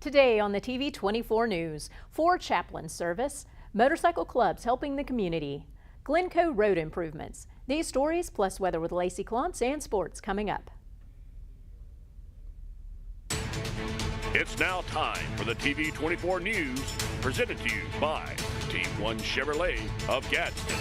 Today on the TV24 News, 4 chaplain service, motorcycle clubs helping the community, Glencoe road improvements. These stories plus weather with Lacey Clontz and sports coming up. It's now time for the TV24 News, presented to you by Team 1 Chevrolet of Gadsden.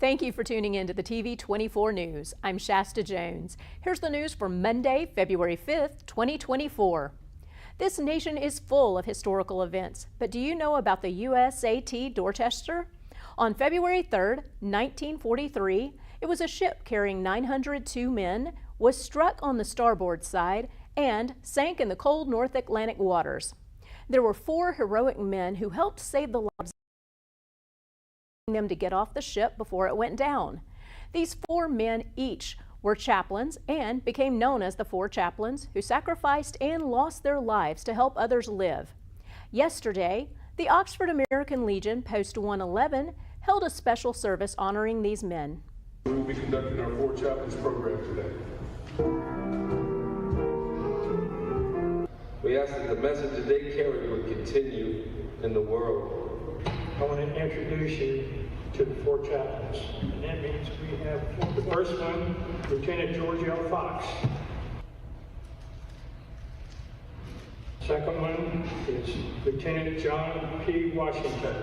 Thank you for tuning in to the TV24 News. I'm Shasta Jones. Here's the news for Monday, February 5th, 2024. This nation is full of historical events, but do you know about the USAT Dorchester? On February 3rd, 1943, it was a ship carrying 902 men, was struck on the starboard side, and sank in the cold North Atlantic waters. There were 4 heroic men who helped save the lives them to get off the ship before it went down. These 4 men each were chaplains and became known as the 4 chaplains who sacrificed and lost their lives to help others live. Yesterday, the Oxford American Legion Post 111 held a special service honoring these men. We will be conducting our 4 chaplains program today. We ask that the message that they carry would continue in the world. I want to introduce you to the 4 chaplains. And that means we have the first one, Lieutenant George L. Fox. Second one is Lieutenant John P. Washington.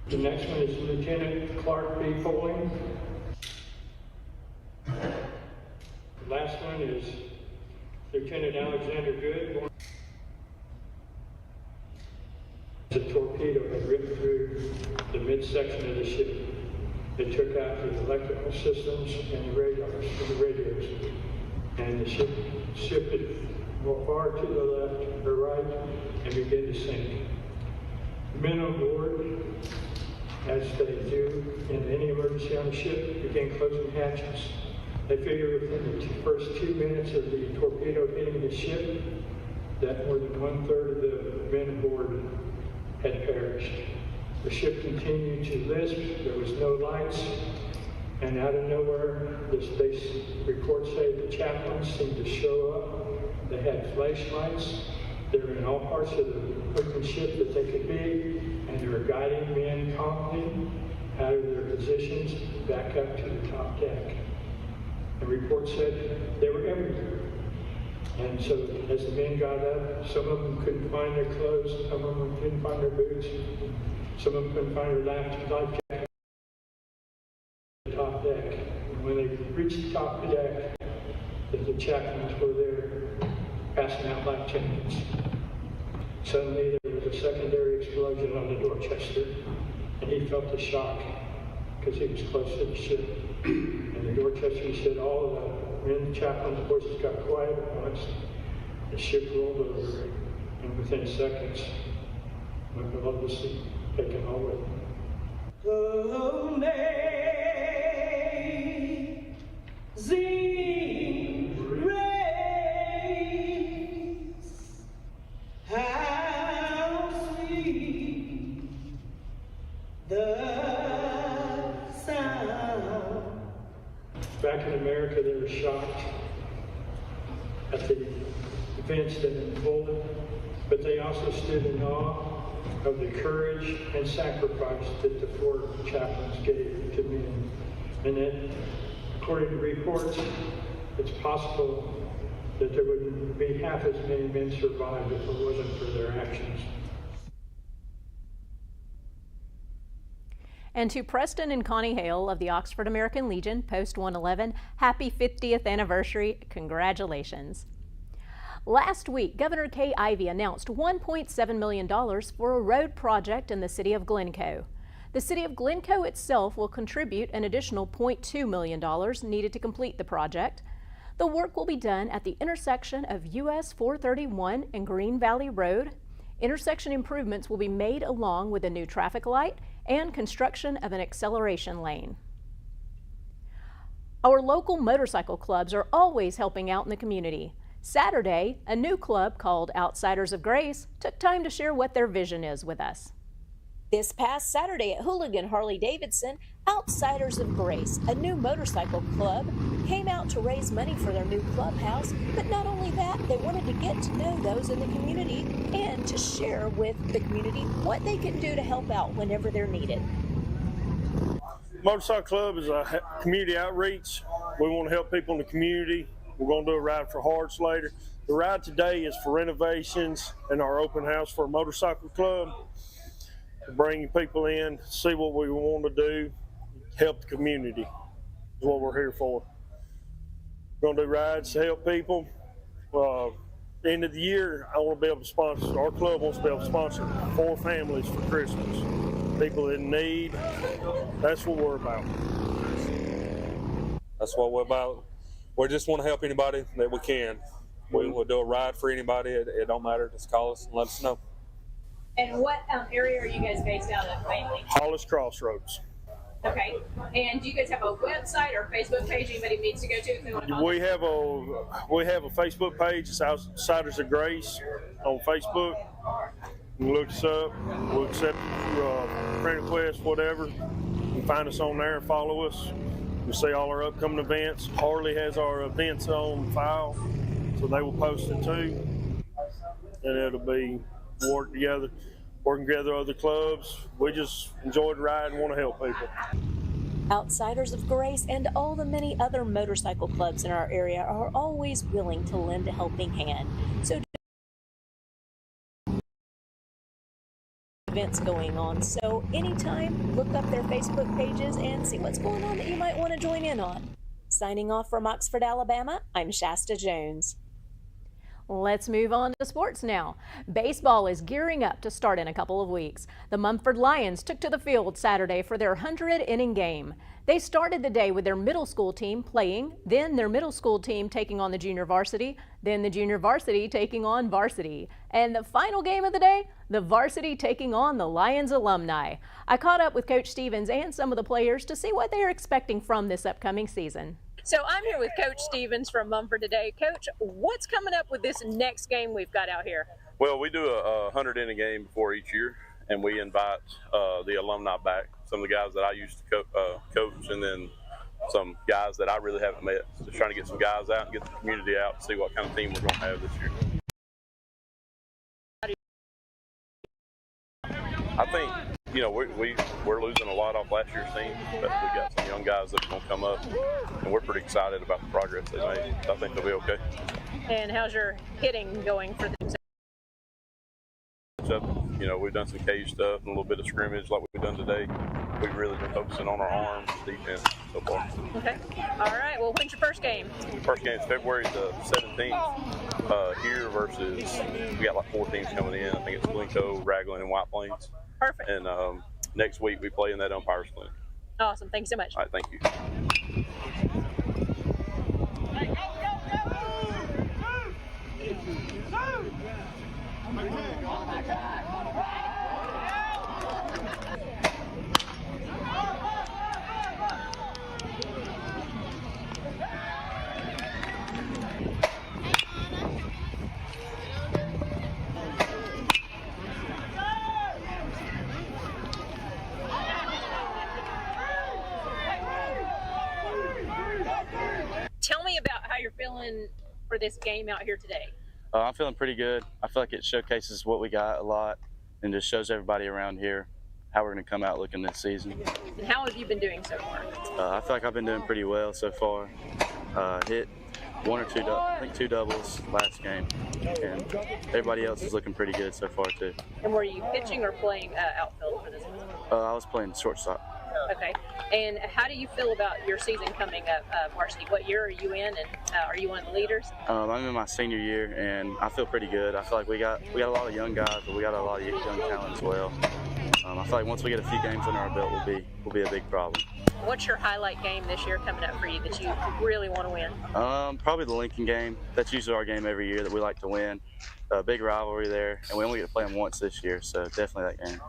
The next one is Lieutenant Clark B. Poling. The last one is Lieutenant Alexander Good. The torpedo had ripped through the midsection of the ship. It took out the electrical systems and the radars and the radios. And the ship shifted far to the left or right and began to sink. The men on board, as they do in any emergency on a ship, began closing hatches. They figured within the first 2 minutes of the torpedo hitting the ship that more than 1/3 of the men aboard had perished. The ship continued to lisp, there was no lights, and out of nowhere, the space reports say the chaplains seemed to show up. They had flashlights, they were in all parts of the open ship that they could be, and they were guiding men calmly out of their positions back up to the top deck. The report said they were everywhere. And so as the men got up, some of them couldn't find their clothes, some of them couldn't find their boots, some of them couldn't find their life jacket on the top deck. And when they reached the top of the deck, the chaplains were there passing out life jackets. Suddenly there was a secondary explosion on the Dorchester, and he felt the shock because he was close to the ship. And the Dorchester said all of the men, chaplains' voices got quiet at once. The ship rolled over, and within seconds, my beloved was taken all with him. Amazing grace, how sweet the sound. Back in America, they were shocked at the events that unfolded, but they also stood in awe of the courage and sacrifice that the 4 chaplains gave to men. And that, according to reports, it's possible that there wouldn't be half as many men survived if it wasn't for their actions. And to Preston and Connie Hale of the Oxford American Legion Post 111, happy 50th anniversary. Congratulations. Last week, Governor Kay Ivey announced $1.7 million for a road project in the city of Glencoe. The city of Glencoe itself will contribute an additional $0.2 million needed to complete the project. The work will be done at the intersection of US 431 and Green Valley Road. Intersection improvements will be made along with a new traffic light and construction of an acceleration lane. Our local motorcycle clubs are always helping out in the community. Saturday, a new club called Outsiders of Grace took time to share what their vision is with us. This past Saturday at Hooligan Harley-Davidson, Outsiders of Grace, a new motorcycle club, came out to raise money for their new clubhouse. But not only that, they wanted to get to know those in the community and to share with the community what they can do to help out whenever they're needed. Motorcycle Club is a community outreach. We want to help people in the community. We're going to do a ride for hearts later. The ride today is for renovations and our open house for a motorcycle club. Bringing people in, see what we want to do, help the community is what we're here for. We're going to do rides to help people. At the end of the year, I want to be able to sponsor, our club wants to be able to sponsor 4 families for Christmas. People in need, that's what we're about. That's what we're about. We just want to help anybody that we can. We will do a ride for anybody. It don't matter. Just call us and let us know. And what area are you guys based out of mainly? Hollis Crossroads. Okay. And do you guys have a website or Facebook page anybody needs to go to if they want to contact? We have a Facebook page. It's Outsiders of Grace on Facebook. You can look us up. We'll accept friend requests, whatever. You can find us on there and follow us. You'll see all our upcoming events. Harley has our events on file, so they will post it too. And it'll be working together other clubs. We just enjoy the ride and want to help people. Outsiders of Grace and all the many other motorcycle clubs in our area are always willing to lend a helping hand. So events going on. So anytime, look up their Facebook pages and see what's going on that you might want to join in on. Signing off from Oxford, Alabama, I'm Shasta Jones. Let's move on to sports now. Baseball is gearing up to start in a couple of weeks. The Mumford Lions took to the field Saturday for their 100-inning game. They started the day with their middle school team playing, then their middle school team taking on the junior varsity, then the junior varsity taking on varsity. And the final game of the day, the varsity taking on the Lions alumni. I caught up with Coach Stevens and some of the players to see what they are expecting from this upcoming season. So I'm here with Coach Stevens from Mumford today. Coach, what's coming up with this next game we've got out here? Well, we do a 100-inning game before each year, and we invite the alumni back. Some of the guys that I used to coach, and then some guys that I really haven't met. Just trying to get some guys out and get the community out and see what kind of team we're going to have this year. I think, you know, we're losing a lot off last year's team, but we've got some young guys that are going to come up, and we're pretty excited about the progress they made. So I think they'll be okay. And how's your hitting going for the team? You know, we've done some cage stuff and a little bit of scrimmage like we've done today. We've really been focusing on our arms, defense so far. Okay. All right. Well, when's your first game? First game is February the 17th here versus, we got like 4 teams coming in. I think it's Glencoe, Raglan, and White Plains. Perfect. And next week we play in that umpires clinic. Awesome. Thanks so much. All right. Thank you. Tell me about how you're feeling for this game out here today. I'm feeling pretty good. I feel like it showcases what we got a lot and just shows everybody around here how we're going to come out looking this season. And how have you been doing so far? I feel like I've been doing pretty well so far. Hit 1 or 2, I think 2 doubles last game, and everybody else is looking pretty good so far too. And were you pitching or playing outfield for this one? I was playing shortstop. Okay. And how do you feel about your season coming up, varsity? What year are you in, and are you one of the leaders? I'm in my senior year, and I feel pretty good. I feel like we got a lot of young guys, but we got a lot of young talent as well. I feel like once we get a few games under our belt, we'll be a big problem. What's your highlight game this year coming up for you that you really want to win? Probably the Lincoln game. That's usually our game every year that we like to win. Big rivalry there, and we only get to play them once this year, so definitely that game.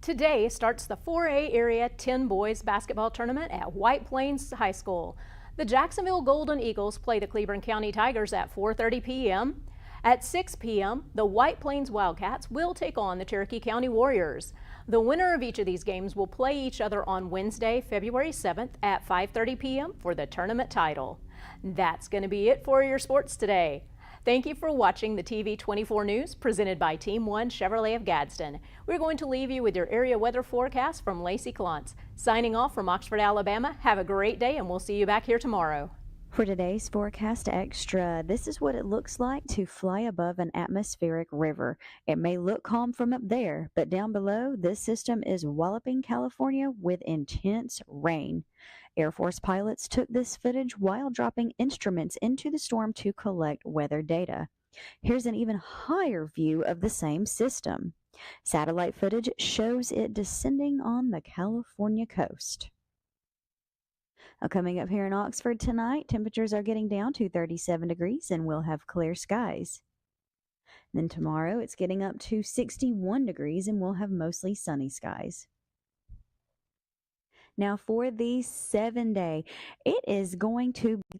Today starts the 4A Area 10 Boys Basketball Tournament at White Plains High School. The Jacksonville Golden Eagles play the Cleburne County Tigers at 4:30 p.m. At 6 p.m., the White Plains Wildcats will take on the Cherokee County Warriors. The winner of each of these games will play each other on Wednesday, February 7th at 5:30 p.m. for the tournament title. That's going to be it for your sports today. Thank you for watching the TV24 News presented by Team 1 Chevrolet of Gadsden. We're going to leave you with your area weather forecast from Lacey Klontz. Signing off from Oxford, Alabama, have a great day and we'll see you back here tomorrow. For today's forecast extra, this is what it looks like to fly above an atmospheric river. It may look calm from up there, but down below, this system is walloping California with intense rain. Air Force pilots took this footage while dropping instruments into the storm to collect weather data. Here's an even higher view of the same system. Satellite footage shows it descending on the California coast. Coming up here in Oxford tonight, temperatures are getting down to 37 degrees and we'll have clear skies. Then tomorrow it's getting up to 61 degrees and we'll have mostly sunny skies. Now for the 7-day, it is going to be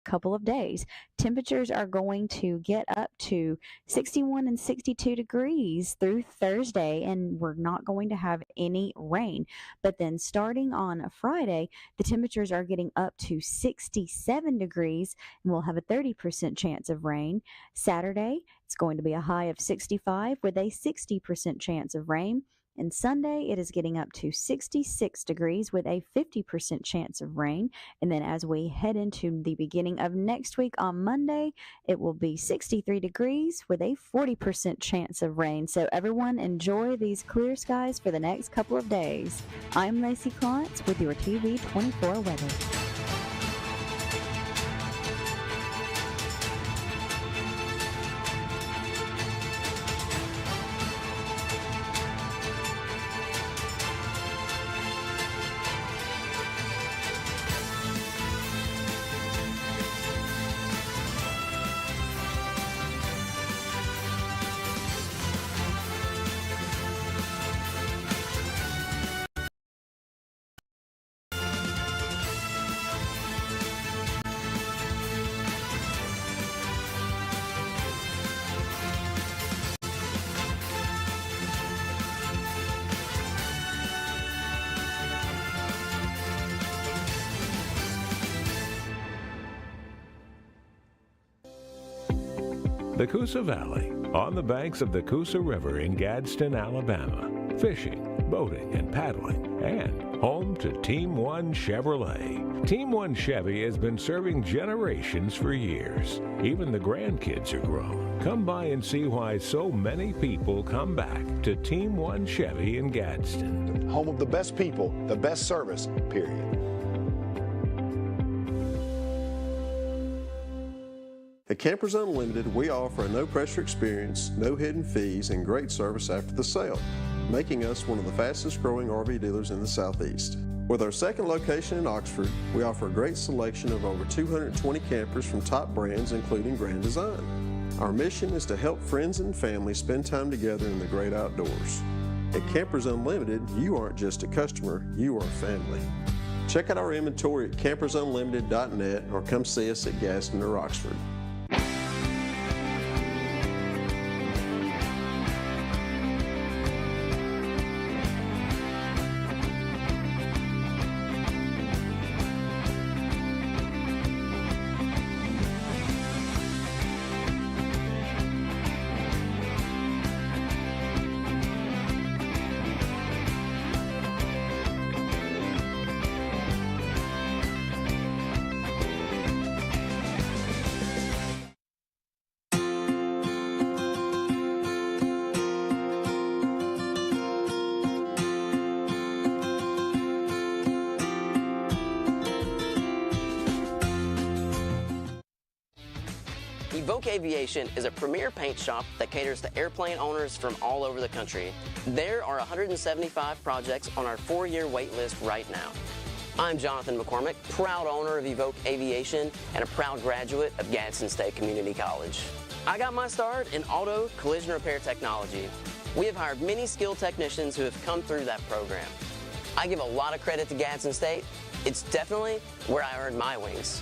a couple of days. Temperatures are going to get up to 61 and 62 degrees through Thursday, and we're not going to have any rain. But then starting on Friday, the temperatures are getting up to 67 degrees, and we'll have a 30% chance of rain. Saturday, it's going to be a high of 65 with a 60% chance of rain. And Sunday, it is getting up to 66 degrees with a 50% chance of rain. And then as we head into the beginning of next week on Monday, it will be 63 degrees with a 40% chance of rain. So everyone enjoy these clear skies for the next couple of days. I'm Lacey Klontz with your TV24 weather. The Coosa Valley, on the banks of the Coosa River in Gadsden, Alabama. Fishing, boating, and paddling, and home to Team 1 Chevrolet. Team 1 Chevy has been serving generations for years. Even the grandkids are grown. Come by and see why so many people come back to Team 1 Chevy in Gadsden. Home of the best people, the best service, period. At Campers Unlimited, we offer a no-pressure experience, no hidden fees, and great service after the sale, making us one of the fastest-growing RV dealers in the Southeast. With our second location in Oxford, we offer a great selection of over 220 campers from top brands, including Grand Design. Our mission is to help friends and family spend time together in the great outdoors. At Campers Unlimited, you aren't just a customer, you are family. Check out our inventory at campersunlimited.net or come see us at Gadsden or Oxford. Weac Aviation is a premier paint shop that caters to airplane owners from all over the country. There are 175 projects on our 4-year wait list right now. I'm Jonathan McCormick, proud owner of Weac Aviation and a proud graduate of Gadsden State Community College. I got my start in auto collision repair technology. We have hired many skilled technicians who have come through that program. I give a lot of credit to Gadsden State. It's definitely where I earned my wings.